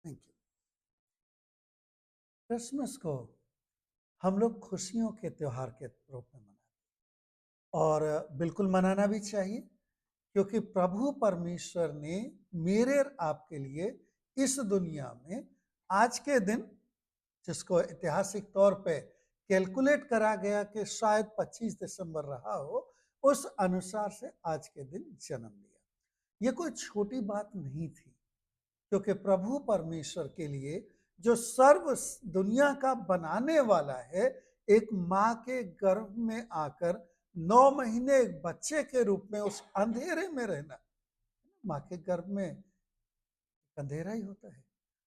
Thank you. Christmas को हम लोग खुशियों के त्योहार के रूप में मनाते हैं और बिल्कुल मनाना भी चाहिए, क्योंकि प्रभु परमेश्वर ने मेरे और आपके लिए इस दुनिया में आज के दिन, जिसको ऐतिहासिक तौर पे कैलकुलेट करा गया कि शायद 25 दिसंबर रहा हो, उस अनुसार से आज के दिन जन्म लिया। ये कोई छोटी बात नहीं थी, क्योंकि प्रभु परमेश्वर के लिए जो सर्व दुनिया का बनाने वाला है, एक माँ के गर्भ में आकर 9 महीने एक बच्चे के रूप में उस अंधेरे में रहना। माँ के गर्भ में अंधेरा ही होता है,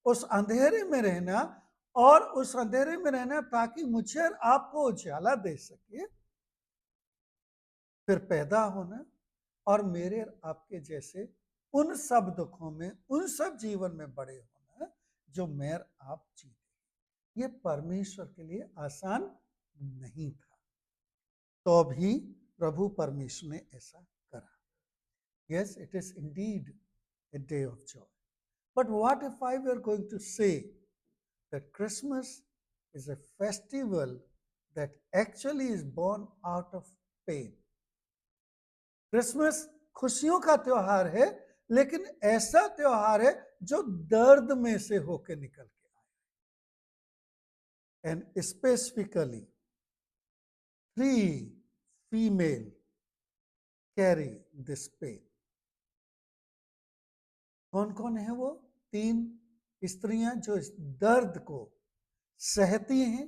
उस अंधेरे में रहना, और उस अंधेरे में रहना ताकि मुझे और आपको उजाला दे सके, फिर पैदा होना और मेरे और आपके जैसे उन सब दुखों में, उन सब जीवन में बड़े होना जो मैं और आप जीते। ये परमेश्वर के लिए आसान नहीं था, तो भी प्रभु परमेश्वर ने ऐसा करा। Yes, it is indeed a day of joy. But what if I were going to say that Christmas is a festival that actually is born out of pain? Christmas खुशियों का त्योहार है, लेकिन ऐसा त्योहार है जो दर्द में से होकर निकल के आया। And specifically 3 female carry this pain. कौन कौन है वो 3 स्त्रियां जो इस दर्द को सहती हैं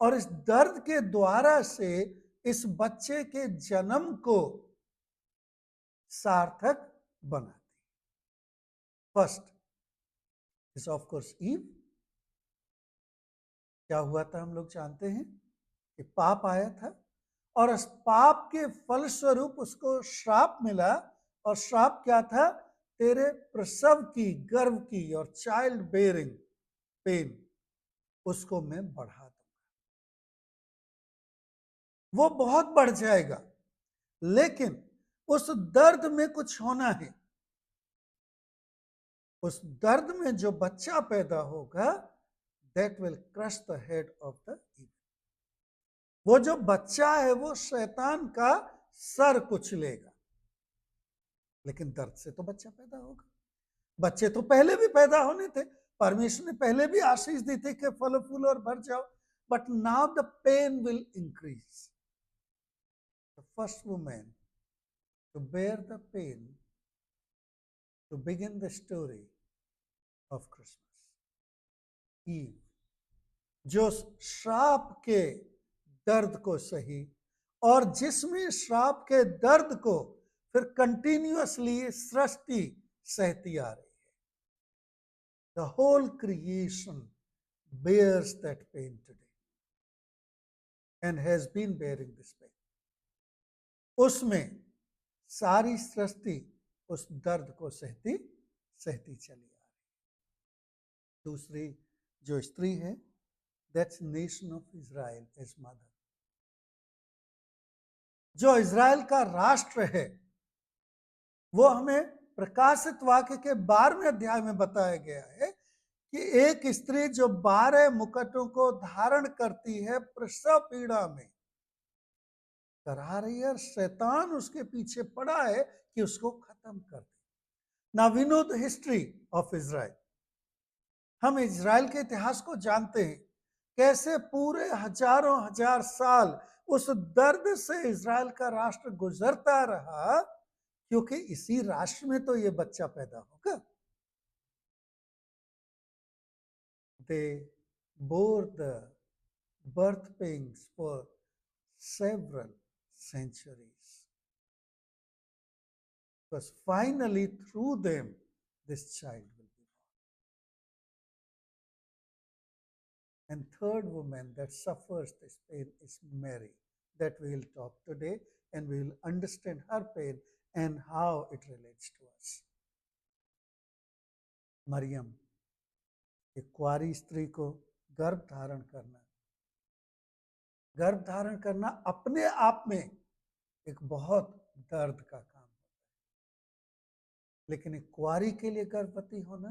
और इस दर्द के द्वारा से इस बच्चे के जन्म को सार्थक बनाती। First is of course Eve. क्या हुआ था हम लोग जानते हैं कि पाप आया था, और इस पाप के फलस्वरूप उसको श्राप मिला। और श्राप क्या था? तेरे प्रसव की, गर्भ की और चाइल्ड बेयरिंग पेन उसको मैं बढ़ा दूंगा, वो बहुत बढ़ जाएगा। लेकिन उस दर्द में कुछ होना है। उस दर्द में जो बच्चा पैदा होगा, that will crush the head of the evil. वो जो बच्चा है वो शैतान का सर कुचलेगा। लेकिन दर्द से तो बच्चा पैदा होगा। बच्चे तो पहले भी पैदा होने थे, परमेश्वर ने पहले भी आशीष दी थी कि फलो फूलो और भर जाओ। But now the pain will increase. The first women to bear the pain to begin the story of Christmas, Eve, जो श्राप के दर्द को सही, और जिसमें श्राप के दर्द को फिर कंटिन्यूअसली सृष्टि सहती आ रही है। The whole creation bears that pain today and has been bearing this pain. उसमें सारी सृष्टि उस दर्द को सहती सहती चली आ रही है। दूसरी जो स्त्री है, that's nation of Israel as mother. जो इज़राइल का राष्ट्र है, वो हमें प्रकाशित वाक्य के 12वें अध्याय में बताया गया है कि एक स्त्री जो 12 मुकुटों को धारण करती है, प्रसव पीड़ा में करा रही है, और शैतान उसके पीछे पड़ा है कि उसको खत्म कर दे। Now we know the history of Israel. हम इज़राइल के इतिहास को जानते हैं, कैसे पूरे हजारों हजार साल उस दर्द से इज़राइल का राष्ट्र गुजरता रहा, क्योंकि इसी राष्ट्र में तो ये बच्चा पैदा होगा। They bore the birth pains for several centuries, because finally through them this child will be born. And third woman that suffers this pain is Mary, that we will talk today, and we will understand her pain and how it relates to us. Maryam, एक कुंवारी स्त्री को गर्भ धारण करना, गर्भ धारण करना अपने आप में एक बहुत दर्द का काम होता है। लेकिन एक कुंवारी के लिए गर्भवती होना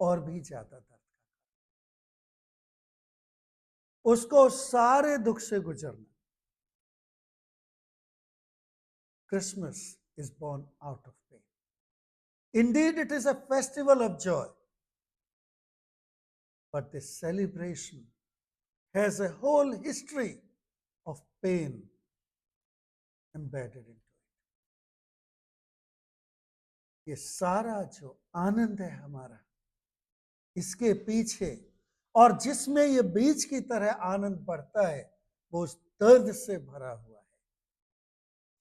और भी ज्यादा दर्द का, उसको सारे दुख से गुजरना। Christmas is born out of pain. Indeed, it is a festival of joy, but this celebration has a whole history of pain embedded into it. ये सारा जो आनंद है हमारा, इसके पीछे और जिसमें ये बीज की तरह आनंद बढ़ता है, वो उस दर्द से भरा हुआ है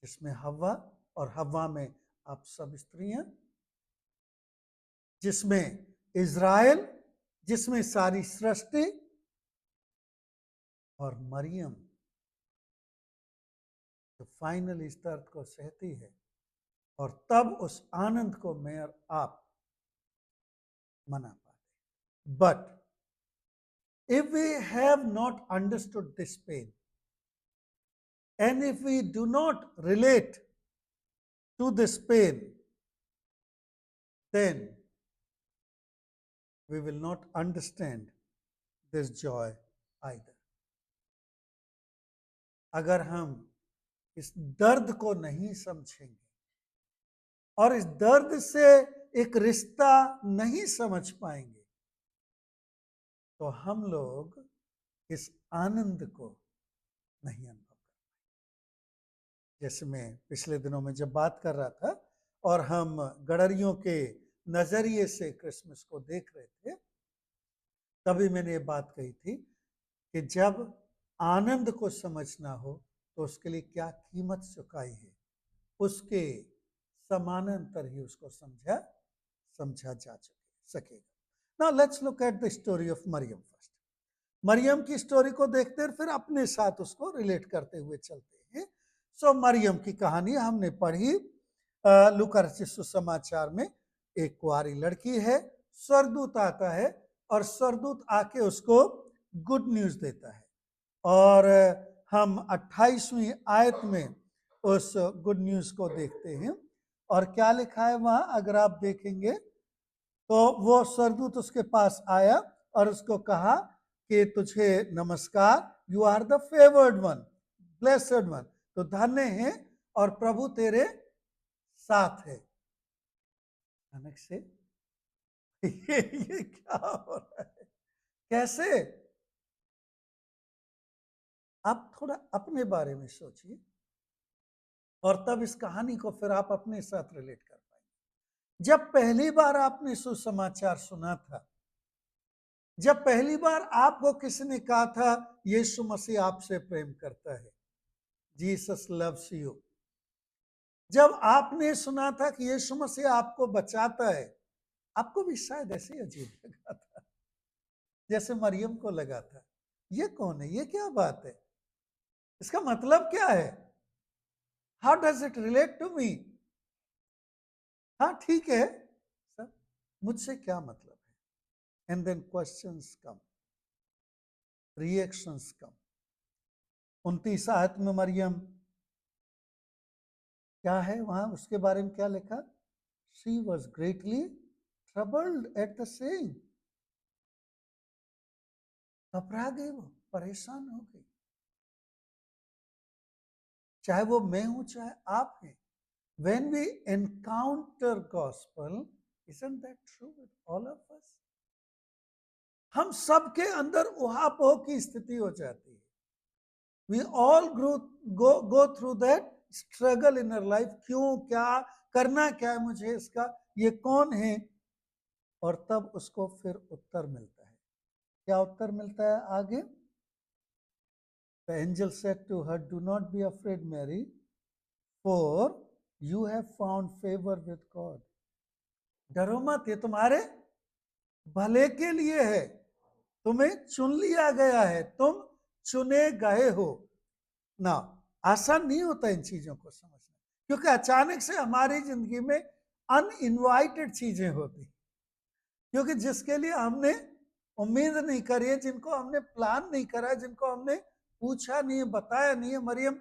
जिसमें हव्वा, और हव्वा में आप सब स्त्रियां, जिसमें इज़राइल, जिसमें सारी सृष्टि, और मरियम जो फाइनल इस दर्द को सहती है, और तब उस आनंद को मैं और आप मना पाते। But if we have not understood this pain, and if we do not relate to this pain, then we will not understand this joy either. अगर हम इस दर्द को नहीं समझेंगे और इस दर्द से एक रिश्ता नहीं समझ पाएंगे, तो हम लोग इस आनंद को नहीं अनुभव कर पाएंगे। जैसे मैं पिछले दिनों में जब बात कर रहा था और हम गडरियों के नजरिए से क्रिसमस को देख रहे थे, तभी मैंने ये बात कही थी कि जब आनंद को समझना हो तो उसके लिए क्या कीमत चुकाई है, उसके समानांतर ही उसको समझा जा सकेगा। Now let's look at the story of Mariam first. Mariam की स्टोरी को देखते हैं, फिर अपने साथ उसको रिलेट करते हुए चलते हैं। सो मरियम की कहानी हमने पढ़ी लूका रचित सुसमाचार में। एक कुंवारी लड़की है, स्वर्गदूत आता है और स्वर्गदूत आके उसको गुड न्यूज देता है, और हम 28वीं आयत में उस गुड न्यूज को देखते हैं। और क्या लिखा है वहां, अगर आप देखेंगे तो वो स्वर्गदूत उसके पास आया और उसको कहा कि तुझे नमस्कार, you are the favoured one, blessed one, तो धन्य है और प्रभु तेरे साथ है। अचानक से ये क्या हो रहा है, कैसे? आप थोड़ा अपने बारे में सोचिए और तब इस कहानी को फिर आप अपने साथ रिलेट कर पाएंगे। जब पहली बार आपने सुसमाचार सुना था, जब पहली बार आपको किसी ने कहा था यीशु मसीह आपसे प्रेम करता है, जीसस लव्स यू, जब आपने सुना था कि यीशु मसीह आपको बचाता है, आपको भी शायद ऐसे अजीब लगा था जैसे मरियम को लगा था। ये कौन है, ये क्या बात है, इसका मतलब क्या है, how does it relate to me? हाँ ठीक है सर, मुझसे क्या मतलब है? And then questions come, reactions come. 29 आयत में मरियम क्या है वहां, उसके बारे में क्या लिखा? She was greatly troubled at the saying, घबरा गई, वो परेशान हो गई। चाहे वो मैं हूं चाहे आप हैं, when we encounter gospel, isn't that true with all of us? हम सबके अंदर उहापोह की स्थिति हो जाती है। We all go through that struggle in our life, क्यों, क्या करना, क्या है मुझे इसका, ये कौन है? और तब उसको फिर उत्तर मिलता है। क्या उत्तर मिलता है आगे? The angel said to her, do not be afraid, Mary, for you have found favor with God. डरो मत, ये तुम्हारे भले के लिए है, तुम्हें चुन लिया गया है, तुम चुने गए हो ना। आसान नहीं होता इन चीजों को समझना, क्योंकि अचानक से हमारी जिंदगी में अनइनवाइटेड चीजें होती, क्योंकि जिसके लिए हमने उम्मीद नहीं करी है, जिनको हमने प्लान नहीं करा, जिनको हमने पूछा नहीं है, बताया नहीं है। मरियम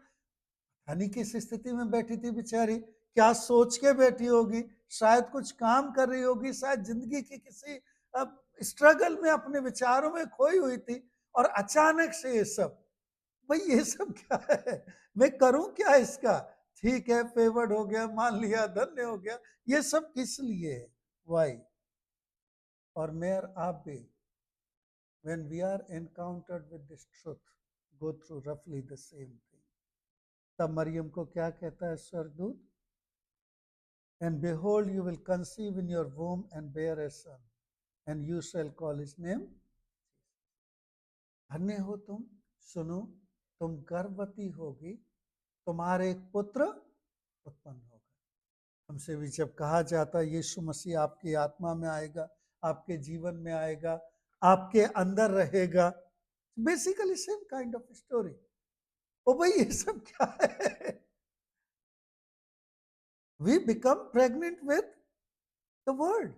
हानि किस स्थिति में बैठी थी बेचारी, क्या सोच के बैठी होगी, शायद कुछ काम कर रही होगी, शायद जिंदगी की किसी अब स्ट्रगल में अपने विचारों में खोई हुई थी और अचानक से ये सब, भाई ये सब क्या है, मैं करूं क्या इसका? ठीक है, फेवर्ड हो गया, मान लिया, धन्य हो गया, ये सब किस लिए है? वाई? और मैं और आप भी, when we are encountered with this truth, go through roughly the same thing. तब मरियम को क्या कहता है स्वर्गदूत? And behold, you will conceive in your womb and bear a son, and you shall call his name. धन्य हो तुम, सुनो, तुम गर्भवती होगी, तुम्हारे एक पुत्र उत्पन्न होगा। हमसे भी जब कहा जाता है यीशु मसीह आपकी आत्मा में आएगा, आपके जीवन में आएगा, आपके अंदर रहेगा, basically same kind of story. ओ भाई ये सब क्या है? We become pregnant with the word.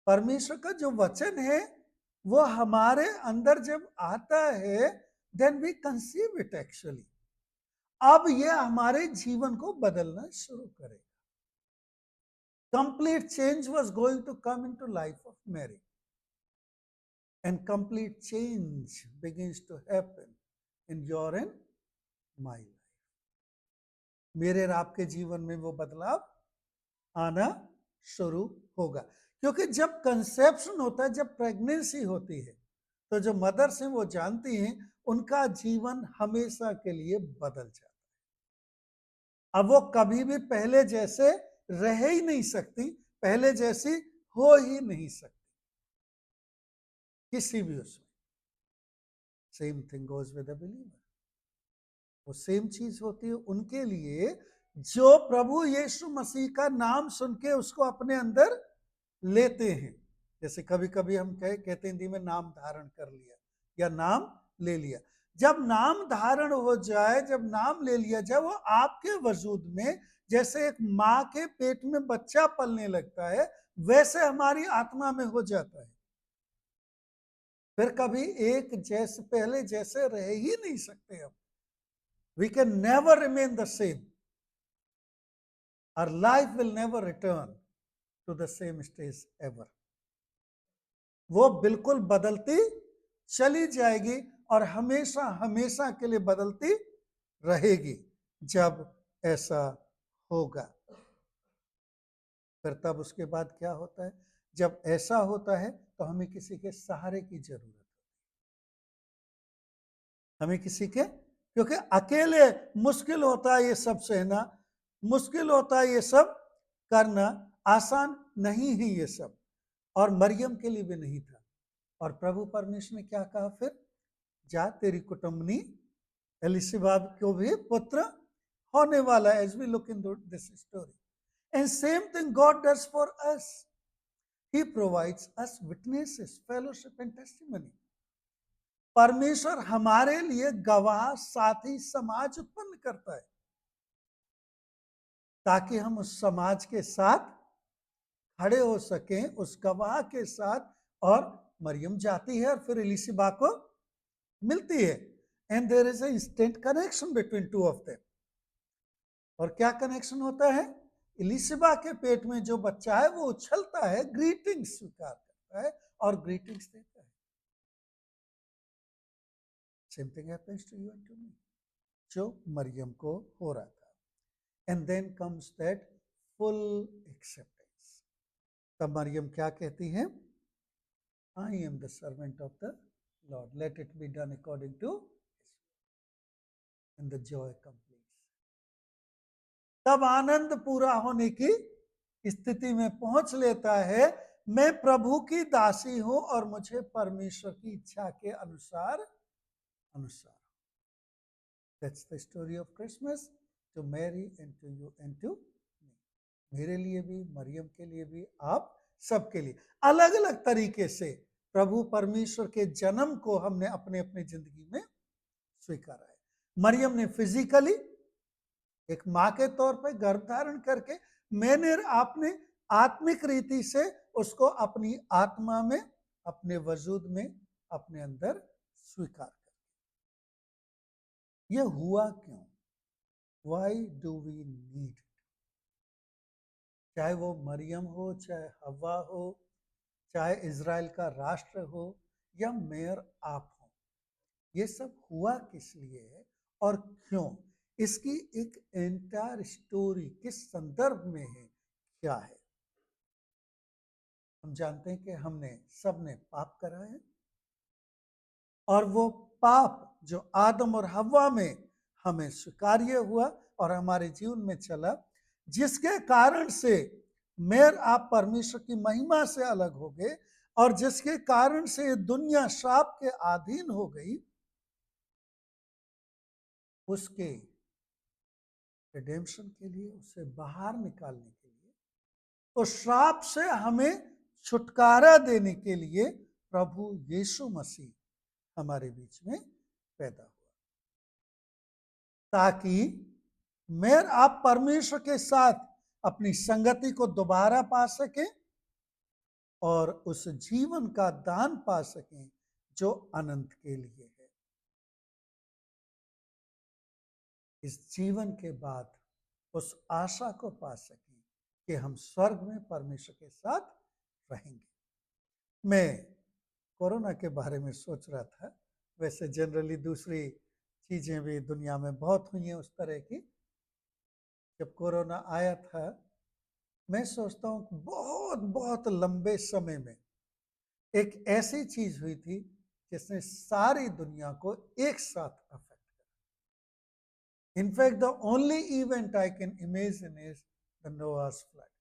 परमेश्वर का जो वचन है वो हमारे अंदर जब आता है, then we conceive it actually. अब ये हमारे जीवन को बदलना शुरू करेगा। Complete change was going to come into life of Mary. And complete change begins to happen in your and my life. मेरे और आपके जीवन में वो बदलाव आना शुरू होगा, क्योंकि जब कंसेप्शन होता है, जब प्रेगनेंसी होती है, तो जो मदर्स हैं वो जानती हैं उनका जीवन हमेशा के लिए बदल जाता है। अब वो कभी भी पहले जैसे रह ही नहीं सकती, पहले जैसी हो ही नहीं सकती किसी भी उसमें। Same thing goes with the believer. वो सेम चीज होती है उनके लिए जो प्रभु यीशु मसीह का नाम सुन के उसको अपने अंदर लेते हैं। जैसे कभी कभी हम कहते हैं में नाम धारण कर लिया या नाम ले लिया। जब नाम धारण हो जाए, जब नाम ले लिया जाए, वो आपके वजूद में जैसे एक माँ के पेट में बच्चा पलने लगता है, वैसे हमारी आत्मा में हो जाता है। फिर कभी एक जैसे पहले जैसे रह ही नहीं सकते हम। We can never remain the same. Our life will never return to the same stage ever. वो बिल्कुल बदलती चली जाएगी और हमेशा हमेशा के लिए बदलती रहेगी जब ऐसा होगा। फिर तब उसके बाद क्या होता है? जब ऐसा होता है तो हमें किसी के सहारे की जरूरत है। हमें किसी के, क्योंकि अकेले मुश्किल होता है ये सब सहना, मुश्किल होता है ये सब करना, आसान नहीं है ये सब। और मरियम के लिए भी नहीं था। और प्रभु परमेश्वर ने क्या कहा फिर? जा, तेरी कुटुंबनी एलिशिबाब को भी पुत्र होने वाला है। As we look into this story, and same thing God does for us. He provides us witnesses, fellowship and testimony. परमेश्वर हमारे लिए गवाह, साथी, समाज उत्पन्न करता है ताकि हम उस समाज के साथ खड़े हो सकें, उस गवाह के साथ। और मरियम जाती है और फिर एलिशिबा को मिलती है, and there is a instant connection between two of them. और क्या कनेक्शन होता है? एलिशिबा के पेट में जो बच्चा है वो उछलता है, ग्रीटिंग्स स्वीकार करता है और ग्रीटिंग्स देता है। Same thing happens to you and to me, जो मरियम को हो रहा था। And then comes that full acceptance. तब मरियम क्या कहती है? I am the servant of the Lord. Let it be done according to His will. And the joy completes. तब आनंद पूरा होने की स्थिति में पहुंच लेता है। मैं प्रभु की दासी हूं और मुझे परमेश्वर की इच्छा के अनुसार अनुसार। That's the story of Christmas to Mary and to you and to me. मेरे लिए भी, मरियम के लिए भी, आप सबके लिए अलग अलग तरीके से प्रभु परमेश्वर के जन्म को हमने अपने अपने जिंदगी में स्वीकारा है। मरियम ने फिजिकली एक मां के तौर पर गर्भ धारण करके, मैंने आपने आत्मिक रीति से उसको अपनी आत्मा में, अपने वजूद में, अपने अंदर स्वीकार कर। यह हुआ क्यों? Why do we need it? चाहे वो मरियम हो, चाहे हवा हो, चाहे इज़राइल का राष्ट्र हो या मेयर आप हो। ये सब हुआ किस लिए है और क्यों, इसकी एक एंटायर स्टोरी किस संदर्भ में है, क्या है। हम जानते हैं कि हमने सबने पाप करा है और वो पाप जो आदम और हव्वा में हमें स्वीकार्य हुआ और हमारे जीवन में चला, जिसके कारण से मेयर आप परमेश्वर की महिमा से अलग हो गए और जिसके कारण से दुनिया श्राप के अधीन हो गई, उसके रिडेम्पशन के लिए, उसे बाहर निकालने के लिए, तो श्राप से हमें छुटकारा देने के लिए प्रभु यीशु मसीह हमारे बीच में पैदा हुआ, ताकि मैं आप परमेश्वर के साथ अपनी संगति को दोबारा पा सकें और उस जीवन का दान पा सकें जो अनंत के लिए है। इस जीवन के बाद उस आशा को पा सकें कि हम स्वर्ग में परमेश्वर के साथ रहेंगे। मैं कोरोना के बारे में सोच रहा था, वैसे जनरली दूसरी चीजें भी दुनिया में बहुत हुई हैं उस तरह की। जब कोरोना आया था, मैं सोचता हूँ बहुत बहुत लंबे समय में एक ऐसी चीज हुई थी जिसने सारी दुनिया को एक साथ अफेक्ट किया। In fact the only event I can imagine is the Noah's flood.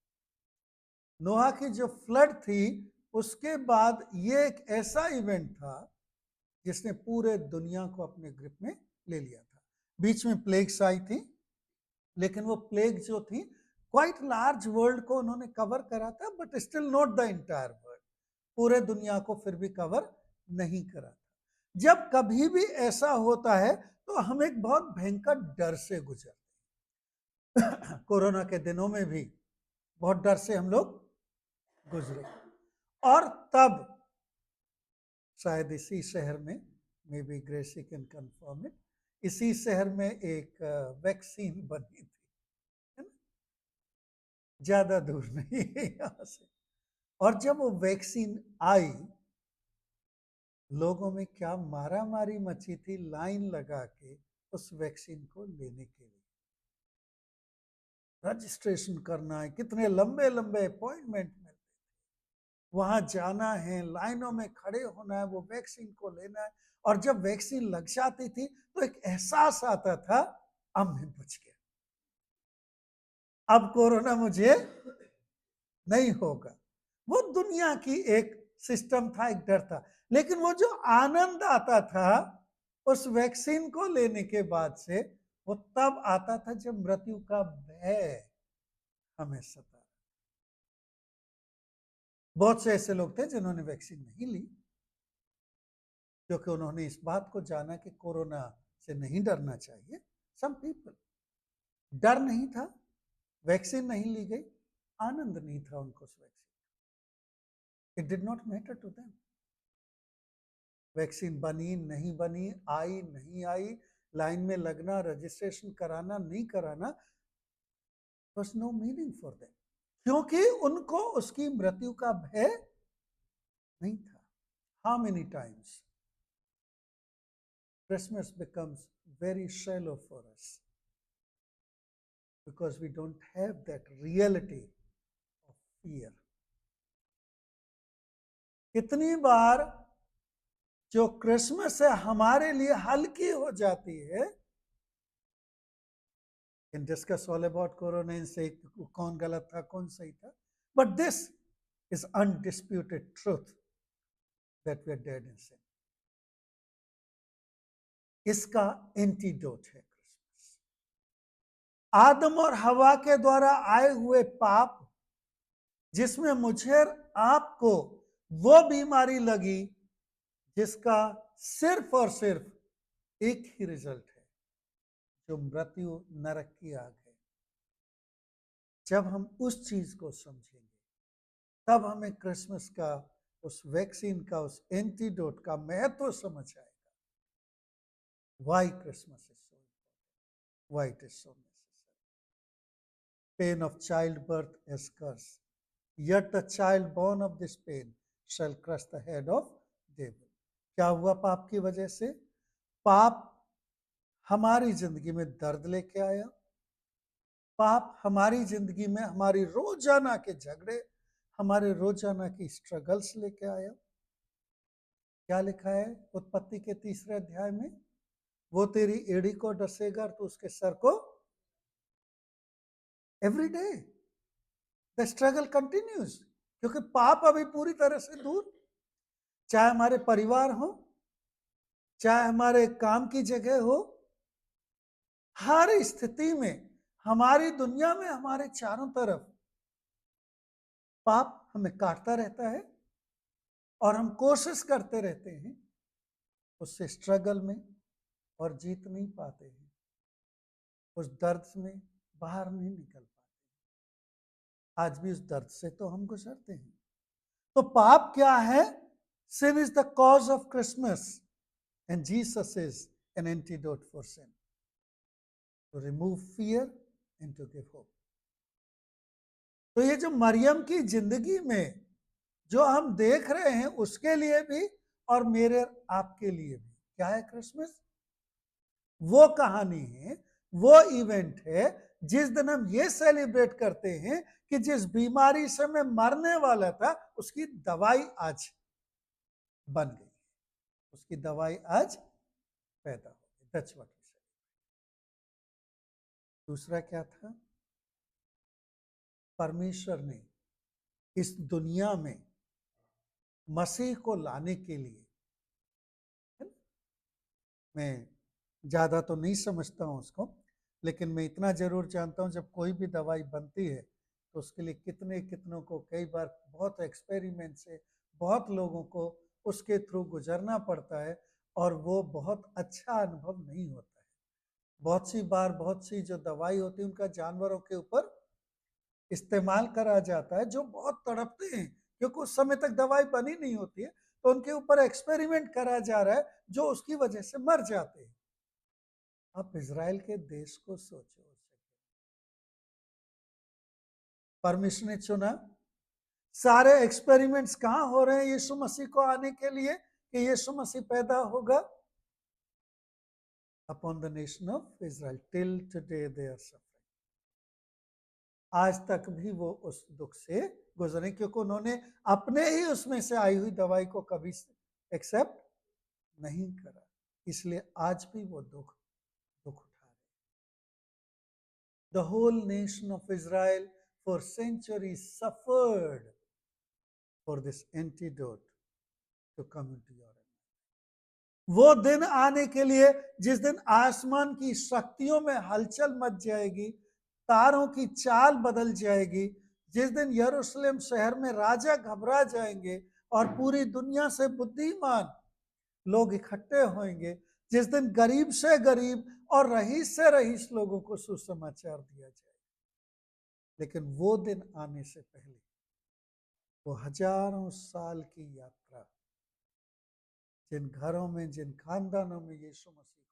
Noah की जो फ्लड थी, उसके बाद ये एक ऐसा इवेंट था जिसने पूरे दुनिया को अपने ग्रिप में ले लिया था। बीच में प्लेग्स आई थी, लेकिन वो प्लेग जो थी क्वाइट लार्ज वर्ल्ड को उन्होंने कवर करा था, but still not the entire world. पूरे दुनिया को फिर भी कवर नहीं करा था। जब कभी भी ऐसा होता है तो हम एक बहुत भयंकर डर से गुजरते हैं। कोरोना के दिनों में भी बहुत डर से हम लोग गुजरे, और तब शायद इसी शहर में, maybe Gracy can confirm it, इसी शहर में एक वैक्सीन बनी थी, है ना, ज्यादा दूर नहीं है यहाँ से। और जब वो वैक्सीन आई, लोगों में क्या मारा मारी मची थी लाइन लगा के उस वैक्सीन को लेने के लिए। रजिस्ट्रेशन करना है, कितने लंबे लंबे अपॉइंटमेंट मिलते थे, वहां जाना है, लाइनों में खड़े होना है, वो वैक्सीन को लेना है। और जब वैक्सीन लग जाती थी तो एक एहसास आता था, अब मैं बच गया, अब कोरोना मुझे नहीं होगा। वो दुनिया की एक सिस्टम था, एक डर था। लेकिन वो जो आनंद आता था उस वैक्सीन को लेने के बाद से, वो तब आता था जब मृत्यु का भय हमें सता। बहुत से ऐसे लोग थे जिन्होंने वैक्सीन नहीं ली, क्योंकि उन्होंने इस बात को जाना कि कोरोना से नहीं डरना चाहिए। सम पीपल, डर नहीं था, वैक्सीन नहीं ली गई, आनंद नहीं था उनको उस vaccine. It did not matter to them. Vaccine बनी नहीं बनी, आई नहीं आई, लाइन में लगना, रजिस्ट्रेशन कराना नहीं कराना, was no meaning for them, क्योंकि उनको उसकी मृत्यु का भय नहीं था। How many times Christmas becomes very shallow for us because we don't have that reality of fear. कितनी बार जो क्रिसमस है हमारे लिए हल्की हो जाती है, can discuss all about corona and say कौन गलत था कौन सही था, but this is undisputed truth that we are dead in sin. इसका एंटीडोट है क्रिसमस। आदम और हवा के द्वारा आए हुए पाप, जिसमें मुझे आपको वो बीमारी लगी जिसका सिर्फ और सिर्फ एक ही रिजल्ट है, जो मृत्यु, नरक की आग है। जब हम उस चीज को समझेंगे, तब हमें क्रिसमस का, उस वैक्सीन का, उस एंटीडोट का महत्व समझ आएगा। Why Christmas is so important? Why it is so necessary? Pain of childbirth is curse. Yet the child born of this pain shall crush the head of devil. क्या हुआ पाप की वजह से? पाप हमारी जिंदगी में दर्द लेके आया। पाप हमारी जिंदगी में हमारी रोजाना के झगड़े, हमारे रोजाना की स्ट्रगल्स लेके आया। क्या लिखा है उत्पत्ति के 3 अध्याय में? वो तेरी एड़ी को डसेगा तो उसके सर को। Every day the struggle continues, क्योंकि पाप अभी पूरी तरह से दूर, चाहे हमारे परिवार हो, चाहे हमारे काम की जगह हो, हर स्थिति में हमारी दुनिया में हमारे चारों तरफ पाप हमें काटता रहता है और हम कोशिश करते रहते हैं उससे स्ट्रगल में, और जीत नहीं पाते हैं, उस दर्द में बाहर नहीं निकल पाते। आज भी उस दर्द से तो हम गुजरते हैं। तो पाप क्या है? Sin is the cause of Christmas and Jesus is an antidote for sin, to remove fear and to give hope. तो ये जो मरियम की जिंदगी में जो हम देख रहे हैं उसके लिए भी और मेरे आपके लिए भी क्या है क्रिसमस? वो कहानी है, वो इवेंट है जिस दिन हम ये सेलिब्रेट करते हैं कि जिस बीमारी से मैं मरने वाला था उसकी दवाई आज बन गई, उसकी दवाई आज पैदा हो गई। That's what we said. दूसरा क्या था? परमेश्वर ने इस दुनिया में मसीह को लाने के लिए, मैं ज़्यादा तो नहीं समझता हूँ उसको, लेकिन मैं इतना ज़रूर जानता हूँ जब कोई भी दवाई बनती है तो उसके लिए कितनों को कई बार बहुत एक्सपेरिमेंट से बहुत लोगों को उसके थ्रू गुजरना पड़ता है और वो बहुत अच्छा अनुभव नहीं होता है। बहुत सी बार बहुत सी जो दवाई होती है उनका जानवरों के ऊपर इस्तेमाल करा जाता है जो बहुत तड़पते हैं, क्योंकि उस समय तक दवाई बनी नहीं होती है, तो उनके ऊपर एक्सपेरिमेंट करा जा रहा है जो उसकी वजह से मर जाते हैं। आप इजराइल के देश को सोचो, परमेश्वर ने चुना, सारे एक्सपेरिमेंट्स कहां हो रहे हैं यीशु मसीह को आने के लिए कि यीशु मसीह पैदा होगा? Upon the nation of Israel till today they are suffering. आज तक भी वो उस दुख से गुजरे क्योंकि उन्होंने अपने ही उसमें से आई हुई दवाई को कभी एक्सेप्ट नहीं करा, इसलिए आज भी वो दुख उठा रहे। The whole nation of Israel for centuries suffered for this antidote to come into your life. वो दिन आने के लिए जिस दिन आसमान की शक्तियों में हलचल मच जाएगी, तारों की चाल बदल जाएगी, जिस दिन यरूशलेम शहर में राजा घबरा जाएंगे और पूरी दुनिया से बुद्धिमान लोग इकट्ठे होंगे, जिस दिन गरीब से गरीब और रईस से रईस लोगों को सुसमाचार दिया जाए। लेकिन वो दिन आने से पहले वो हजारों साल की यात्रा, जिन घरों में जिन खानदानों में यीशु मसीह को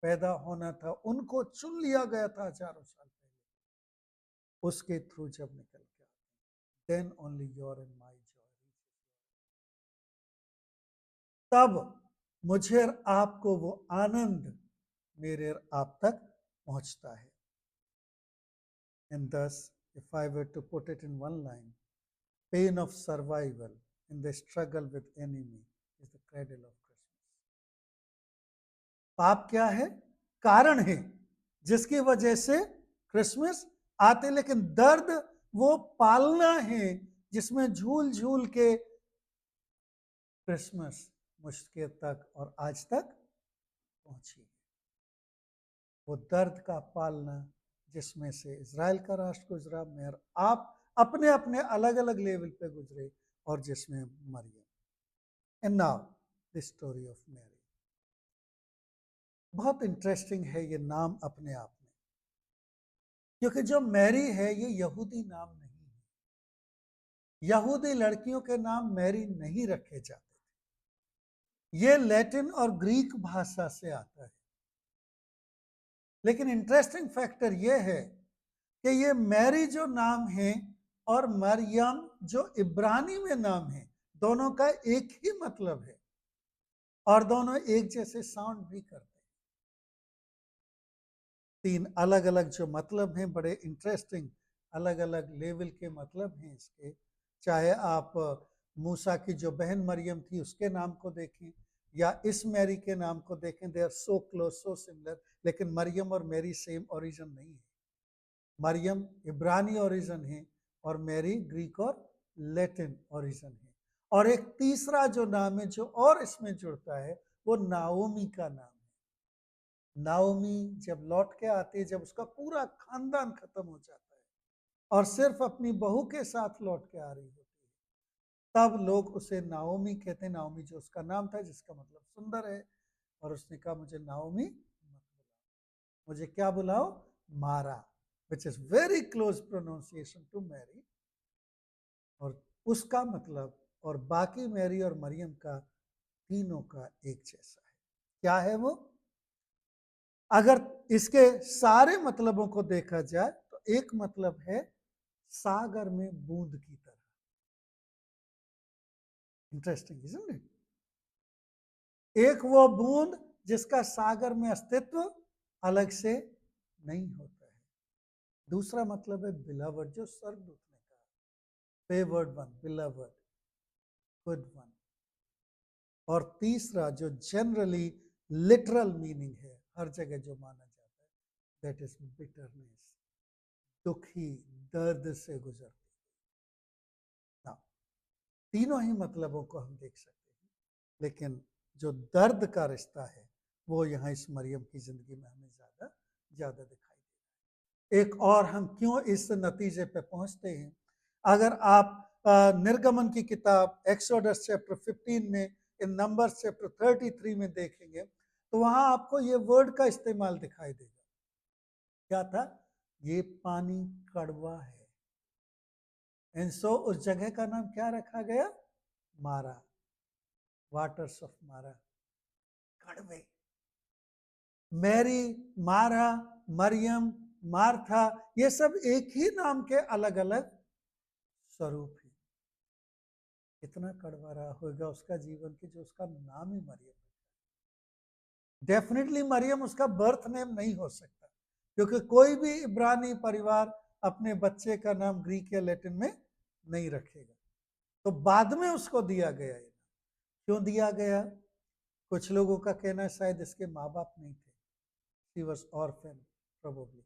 पैदा होना था उनको चुन लिया गया था हजारों साल पहले, उसके थ्रू जब निकल के आते then only your and my joy, तब मुझे आपको वो आनंद मेरे आप तक पहुंचता है। And thus, if I were to put it in one line, pain of survival in the struggle with enemy is the cradle of Christmas. पाप क्या है? कारण है जिसकी वजह से क्रिसमस आते, लेकिन दर्द वो पालना है जिसमें झूल झूल के क्रिसमस मुझके तक और आज तक पहुंची। वो दर्द का पालना जिसमें से इजराइल का राष्ट्र गुजरा, मैं आप अपने अपने अलग अलग लेवल पे गुजरे, और जिसमें Mariyam. And now the story of Mary. बहुत इंटरेस्टिंग है ये नाम अपने आप में, क्योंकि जो मैरी है ये यहूदी नाम नहीं है। यहूदी लड़कियों के नाम मैरी नहीं रखे जाते थे, ये लैटिन और ग्रीक भाषा से आता है। लेकिन इंटरेस्टिंग फैक्टर ये है कि ये मैरी जो नाम है और मरियम जो इब्रानी में नाम है, दोनों का एक ही मतलब है और दोनों एक जैसे साउंड भी करते हैं। तीन अलग अलग जो मतलब हैं, बड़े इंटरेस्टिंग अलग अलग लेवल के मतलब हैं इसके। चाहे आप मूसा की जो बहन मरियम थी उसके नाम को देखें या इस मैरी के नाम को देखें, they are so close, so similar, लेकिन मरियम और मैरी सेम ओरिजिन नहीं है। मरियम इब्रानी ओरिजिन है और मैरी ग्रीक और लैटिन ओरिजिन है। और एक तीसरा जो नाम है जो और इसमें जुड़ता है वो नाओमी का नाम है। नाओमी जब लौट के आती है, जब उसका पूरा खानदान खत्म हो जाता है और सिर्फ अपनी बहू के साथ लौट के आ रही होती है, तब लोग उसे नाओमी कहते हैं। नाओमी जो उसका नाम था जिसका मतलब सुंदर है, और उसने कहा मुझे नाओमी मत बुलाओ, मुझे क्या बुलाओ, मारा, which is very close pronunciation to Mary. और उसका मतलब और बाकी मैरी और मरियम का तीनों का एक जैसा है। क्या है वो? अगर इसके सारे मतलबों को देखा जाए तो एक मतलब है सागर में बूंद की तरह। Interesting, isn't it? एक वो बूंद जिसका सागर में अस्तित्व अलग से नहीं होता है। दूसरा मतलब है बिलवर्ड, जो स्वर्गदूत ने कहा, favoured one, beloved, good one. और तीसरा जो जनरली लिटरल मीनिंग है, हर जगह जो माना जाता है, दैट इज बिटरनेस, दुखी, दर्द से गुजरती। ना, तीनों ही मतलबों को हम देख सकते हैं, लेकिन जो दर्द का रिश्ता है वो यहाँ इस मरियम की जिंदगी में हमें ज्यादा ज्यादा दिखाई देता है। एक और हम क्यों इस नतीजे पे पहुंचते हैं, अगर आप निर्गमन की किताब एक्सोडस चैप्टर 15 में, इन नंबर्स चैप्टर 33 में देखेंगे तो वहां आपको ये वर्ड का इस्तेमाल दिखाई देगा। क्या था? ये पानी कड़वा है। एंड सो उस जगह का नाम क्या रखा गया? मारा, वाटर्स ऑफ मारा, कड़वे। मैरी, मारा, मरियम, मार्था, ये सब एक ही नाम के अलग अलग स्वरूप है। कितना कड़वा रहा होगा उसका जीवन कि जो उसका नाम ही मरियम है। डेफिनेटली मरियम उसका बर्थ नेम नहीं हो सकता, क्योंकि कोई भी इब्रानी परिवार अपने बच्चे का नाम ग्रीक या लैटिन में नहीं रखेगा। तो बाद में उसको दिया गया है। क्यों दिया गया? कुछ लोगों का कहना है शायद इसके माँ बाप नहीं थे, शी वाज ऑर्फन प्रोबेबली,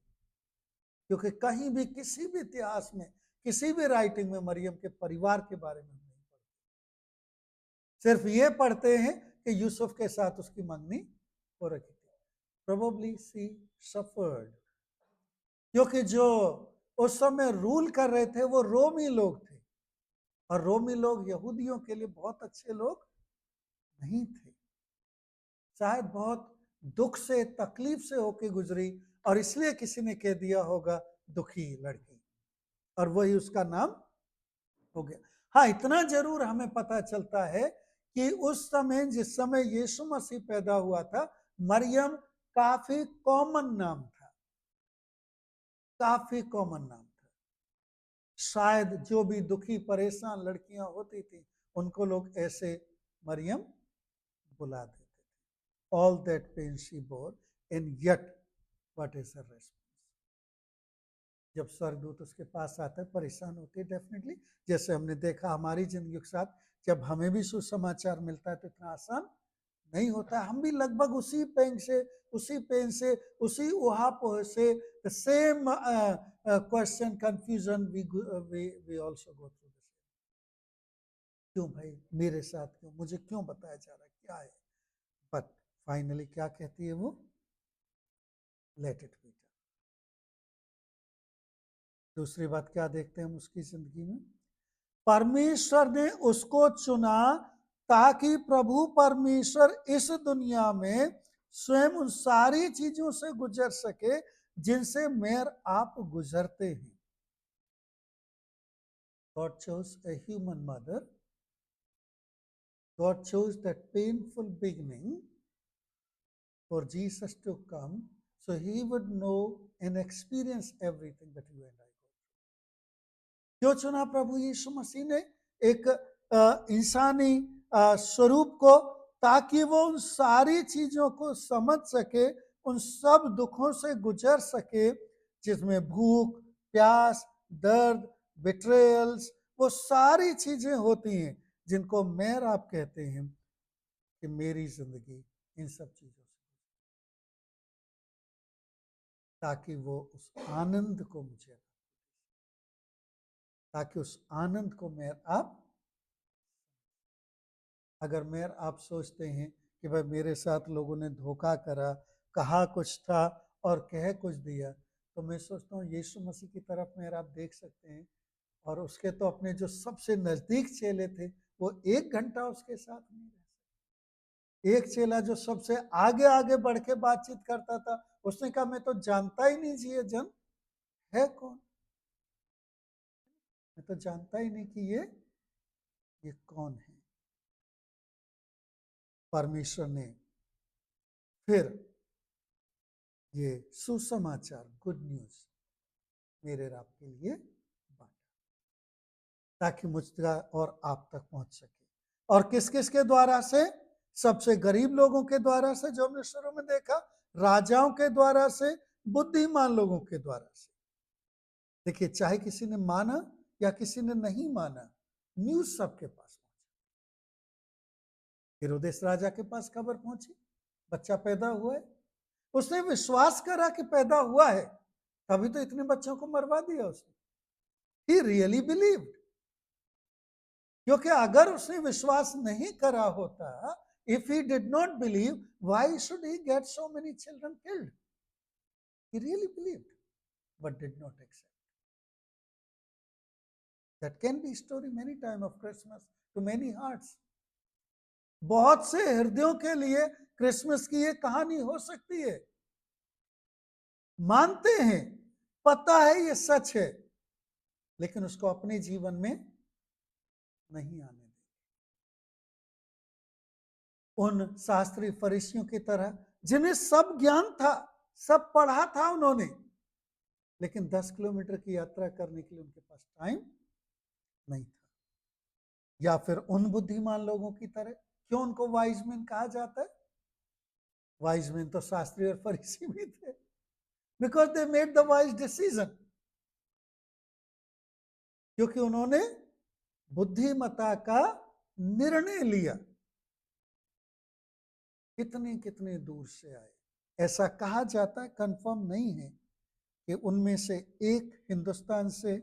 क्योंकि कहीं भी किसी भी इतिहास में किसी भी राइटिंग में मरियम के परिवार के बारे में नहीं पढ़ते। सिर्फ ये पढ़ते हैं कि यूसुफ के साथ उसकी मंगनी हो रखी थी। प्रोबेबली शी सफर्ड, क्योंकि जो उस समय रूल कर रहे थे वो रोमी लोग थे, और रोमी लोग यहूदियों के लिए बहुत अच्छे लोग नहीं थे। शायद बहुत दुख से, तकलीफ से होके गुजरी, और इसलिए किसी ने कह दिया होगा दुखी लड़की, और वही उसका नाम हो गया। हाँ, इतना जरूर हमें पता चलता है कि उस समय, जिस समय यीशु मसीह पैदा हुआ था, मरियम काफी कॉमन नाम था, काफी कॉमन नाम था। शायद जो भी दुखी परेशान लड़कियां होती थी उनको लोग ऐसे मरियम बुला देते थे। All that pain she bore, and yet what is her response? जब स्वर्गदूत उसके पास आता है, परेशान होती है डेफिनेटली, जैसे हमने देखा हमारी जिंदगी के साथ, जब हमें भी सुसमाचार मिलता है तो इतना आसान नहीं होता है। हम भी लगभग उसी पेन से, उसी पेन से, उसी उहापोह से, the same question, confusion, we also go through the same. क्यों भाई मेरे साथ, क्यों मुझे, क्यों बताया जा रहा है, क्या है? बट फाइनली क्या कहती है वो? Let it be. दूसरी बात क्या देखते हैं हम उसकी जिंदगी में? परमेश्वर ने उसको चुना ताकि प्रभु परमेश्वर इस दुनिया में स्वयं उन सारी चीजों से गुजर सके जिनसे मैं आप गुजरते हैं। God chose a human mother. God chose that painful beginning for Jesus to come so he would know and experience everything that you and I go through. क्यों चुना प्रभु यीशु मसीह ने एक इंसानी स्वरूप को, ताकि वो उन सारी चीजों को समझ सके, उन सब दुखों से गुजर सके जिसमें भूख, प्यास, दर्द, बिट्रेयल्स, वो सारी चीजें होती हैं जिनको मेयर आप कहते हैं कि मेरी जिंदगी इन सब चीजों से, ताकि वो उस आनंद को मुझे, ताकि उस आनंद को मेयर आप, अगर मेयर आप सोचते हैं कि भाई मेरे साथ लोगों ने धोखा करा, कहा कुछ था और कह कुछ दिया, तो मैं सोचता हूँ यीशु मसीह की तरफ मेयर आप देख सकते हैं, और उसके तो अपने जो सबसे नजदीक चेले थे वो 1 घंटा उसके साथ नहीं रह सकते। एक चेला जो सबसे आगे आगे बढ़ के बातचीत करता था, उसने कहा मैं तो जानता ही नहीं जी ये जन है कौन, मैं तो जानता ही नहीं कि ये कौन है। परमेश्वर ने फिर ये सुसमाचार, गुड न्यूज मेरे और आपके लिए बांटा, ताकि मुझ तक और आप तक पहुंच सके। और किस किस के द्वारा से? सबसे गरीब लोगों के द्वारा से, जो हमने शुरू में देखा, राजाओं के द्वारा से, बुद्धिमान लोगों के द्वारा से। देखिए, चाहे किसी ने माना या किसी ने नहीं माना, न्यूज सबके पास पहुंची। हेरोदेस राजा के पास खबर पहुंची, बच्चा पैदा हुआ है, उसने विश्वास करा कि पैदा हुआ है, तभी तो इतने बच्चों को मरवा दिया उसने। ही रियली बिलीव्ड, क्योंकि अगर उसने विश्वास नहीं करा होता, if he did not believe, why should he get so many children killed? He really believed, but did not accept. That can be story many time of Christmas to many hearts. बहुत से हृदयों के लिए Christmas की ये कहानी हो सकती है। मानते हैं, पता है ये सच है, लेकिन उसको अपने जीवन में नहीं आने दें। उन शास्त्री फरीसियों की तरह, जिन्हें सब ज्ञान था, सब पढ़ा था उन्होंने, लेकिन 10 किलोमीटर की यात्रा करने के लिए उनके पास टाइम नहीं था। या फिर उन बुद्धिमान लोगों की तरह, क्यों उनको वाइज मैन कहा जाता है? वाइज मैन तो शास्त्री और फरीसी भी थे, because they made the wise decision, क्योंकि उन्होंने बुद्धिमता का निर्णय लिया। कितने कितने दूर से आए, ऐसा कहा जाता है, कंफर्म नहीं है, कि उनमें से एक हिंदुस्तान से,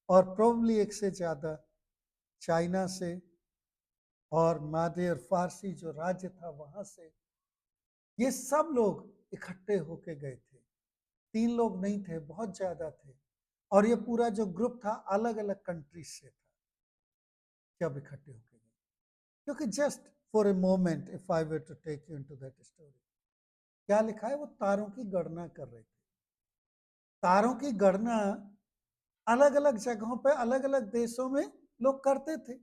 और प्रोबब्ली एक से ज्यादा चाइना से, और मादे और फारसी जो राज्य था वहां से, ये सब लोग इकट्ठे होके गए थे। 3 लोग नहीं थे, बहुत ज्यादा थे, और ये पूरा जो ग्रुप था अलग अलग कंट्रीज से था जब इकट्ठे होके गए। क्योंकि just for a moment if I were to take you into that story, क्या लिखा है, वो तारों की गणना कर रहे थे। तारों की गणना अलग अलग जगहों पे, अलग अलग देशों में लोग करते थे,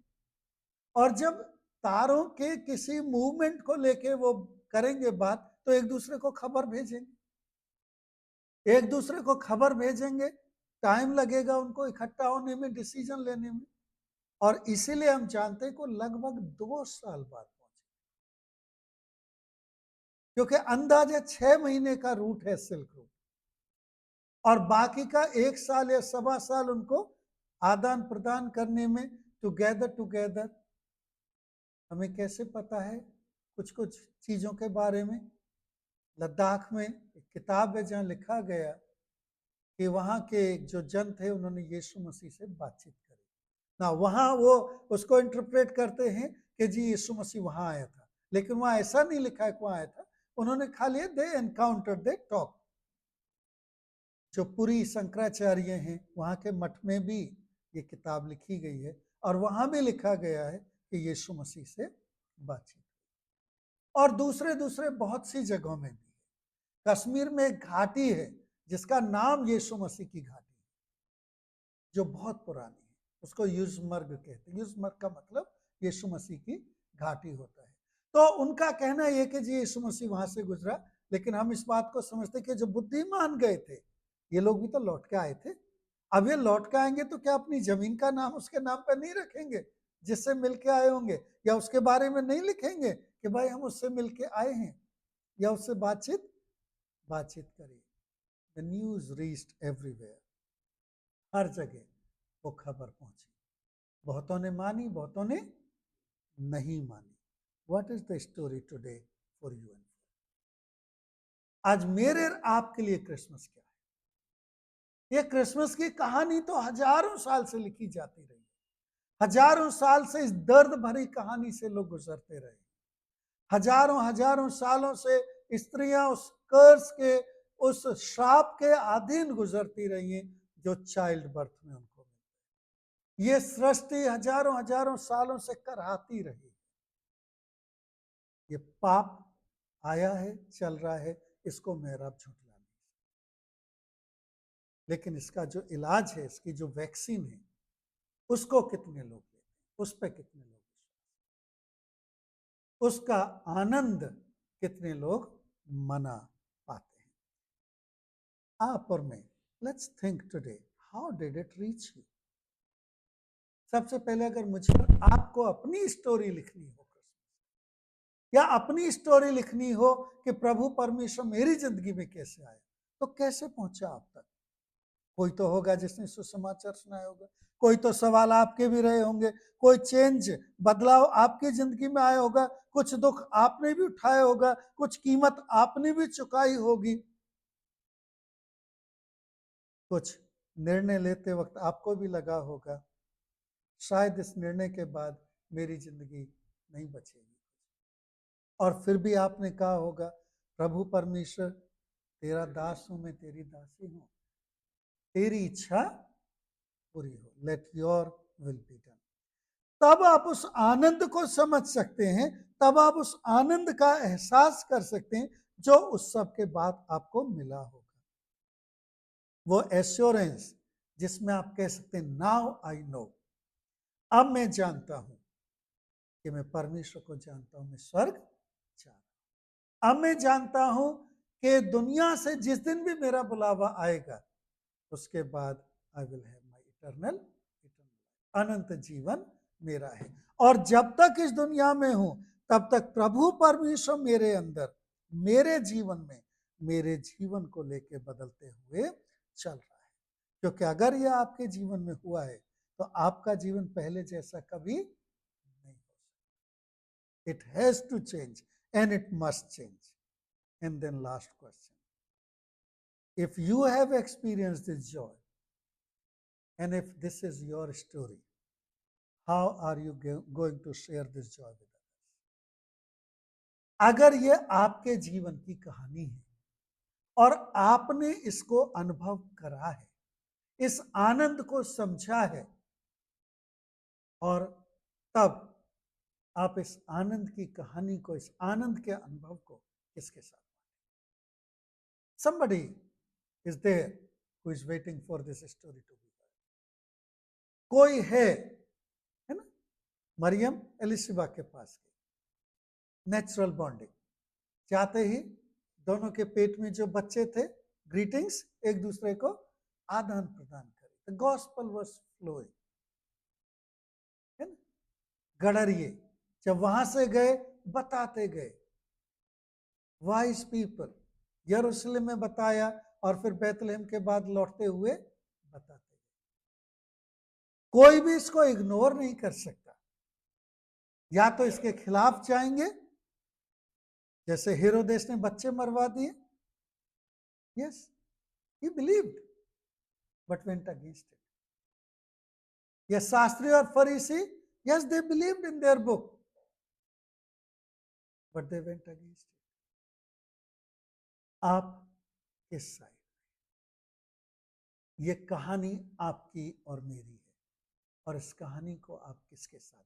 और जब तारों के किसी मूवमेंट को लेके वो करेंगे बात, तो एक दूसरे को खबर भेजेंगे, एक दूसरे को खबर भेजेंगे, टाइम लगेगा उनको इकट्ठा होने में, डिसीजन लेने में, और इसीलिए हम जानते हैं को लगभग 2 साल बाद पहुंचे, क्योंकि अंदाजे 6 महीने का रूट है सिल्क रूट, और बाकी का 1 साल या 1.25 साल उनको आदान प्रदान करने में, टुगेदर। हमें कैसे पता है कुछ कुछ चीजों के बारे में? लद्दाख में एक किताब है जहां लिखा गया कि वहां के जो जन थे, उन्होंने यीशु मसीह से बातचीत करी ना। वहां वो उसको इंटरप्रेट करते हैं कि जी यीशु मसीह वहां आया था, लेकिन वहां ऐसा नहीं लिखा है कि वहां आया था। उन्होंने खाली दे एनकाउंटर, दे टॉक। जो पूरी शंकराचार्य हैं, वहां के मठ में भी ये किताब लिखी गई है, और वहां भी लिखा गया है कि यीशु मसीह से बातचीत, और दूसरे दूसरे बहुत सी जगहों में भी। कश्मीर में एक घाटी है जिसका नाम यीशु मसीह की घाटी है, जो बहुत पुरानी है, उसको युजमर्ग कहते हैं। युजमर्ग का मतलब यीशु मसीह की घाटी होता है। तो उनका कहना यह कि जी यीशु मसीह वहां से गुजरा, लेकिन हम इस बात को समझते कि जो बुद्धिमान गए थे, ये लोग भी तो लौट के आए थे। अब ये लौट के आएंगे तो क्या अपनी जमीन का नाम उसके नाम पर नहीं रखेंगे? जिससे मिलके आए होंगे, या उसके बारे में नहीं लिखेंगे कि भाई हम उससे मिलके आए हैं या उससे बातचीत करी। द न्यूज रीच्ड एवरीवेयर, हर जगह वो खबर पहुंची। बहुतों ने मानी, बहुतों ने नहीं मानी। What is the story today for you and आज मेरे और आपके लिए क्रिसमस क्या है? ये क्रिसमस की कहानी तो हजारों साल से लिखी जाती रही, हजारों साल से इस दर्द भरी कहानी से लोग गुजरते रहे, हजारों हजारों सालों से स्त्रियां उस कर्स के, उस श्राप के अधीन गुजरती रही हैं जो चाइल्ड बर्थ में उनको मिलता है। ये सृष्टि हजारों हजारों सालों से कराहती रही। ये पाप आया है, चल रहा है, इसको मैं अब झुठला नहीं। लेकिन इसका जो इलाज है, इसकी जो वैक्सीन है, उसको कितने लोग लेते हैं, उस पर कितने लोग, उसका आनंद कितने लोग मना पाते हैं? आप और मैं, let's think today, how did it reach you? सबसे पहले अगर मुझे आपको अपनी स्टोरी लिखनी हो, या अपनी स्टोरी लिखनी हो कि प्रभु परमेश्वर मेरी जिंदगी में कैसे आया, तो कैसे पहुंचा आप तक? कोई तो होगा जिसने सुसमाचार सुनाया होगा, कोई तो सवाल आपके भी रहे होंगे, कोई चेंज, बदलाव आपकी जिंदगी में आया होगा, कुछ दुख आपने भी उठाया होगा, कुछ कीमत आपने भी चुकाई होगी, कुछ निर्णय लेते वक्त आपको भी लगा होगा शायद इस निर्णय के बाद मेरी जिंदगी नहीं बचेगी, और फिर भी आपने कहा होगा प्रभु परमेश्वर तेरा दास हूं मैं, तेरी दासी हूं, तेरी इच्छा पूरी हो, let your will be done. तब आप उस आनंद को समझ सकते हैं, तब आप उस आनंद का एहसास कर सकते हैं जो उस सब के बाद आपको मिला होगा। वो एश्योरेंस जिसमें आप कह सकते हैं नाउ आई नो, अब मैं जानता हूं कि मैं परमेश्वर को जानता हूं, मैं स्वर्ग जा रहा हूं। अब मैं जानता हूं कि दुनिया से जिस दिन भी मेरा बुलावा आएगा, उसके बाद I will have my eternal, अनंत जीवन मेरा है। और जब तक इस दुनिया में हूं, तब तक प्रभु परमेश्वर मेरे अंदर, मेरे जीवन में, मेरे जीवन को लेके बदलते हुए चल रहा है। क्योंकि अगर यह आपके जीवन में हुआ है, तो आपका जीवन पहले जैसा कभी नहीं हो सकता। It has to change and it must change. And then last question, if you have experienced this joy, and if this is your story, how are you going to share this joy with others? अगर ये आपके जीवन की कहानी है और आपने इसको अनुभव करा है, इस आनंद को समझा है, और तब आप इस आनंद की कहानी को, इस आनंद के अनुभव को किसके साथ? Somebody is there who is waiting for this story to be heard. कोई है ना? मरियम एलिशिबा के पास गई, नेचुरल बॉन्डिंग, जाते ही दोनों के पेट में जो बच्चे थे, ग्रीटिंग्स, एक दूसरे को आदान प्रदान करे। द गॉस्पल वाज फ्लोइंग, है ना? गडरिए जब वहां से गए, बताते गए, वाइज पीपल यरूशलेम में बताया, और फिर बैतलहम के बाद लौटते हुए बताते गए। कोई भी इसको इग्नोर नहीं कर सकता, या तो इसके खिलाफ जाएंगे, जैसे हेरोदेस ने बच्चे मरवा दिए, yes he believed but went against it. ये शास्त्री और फरीसी, yes they believed in their book but they went against it. आप किस साइड? ये कहानी आपकी और मेरी है, और इस कहानी को आप किसके साथ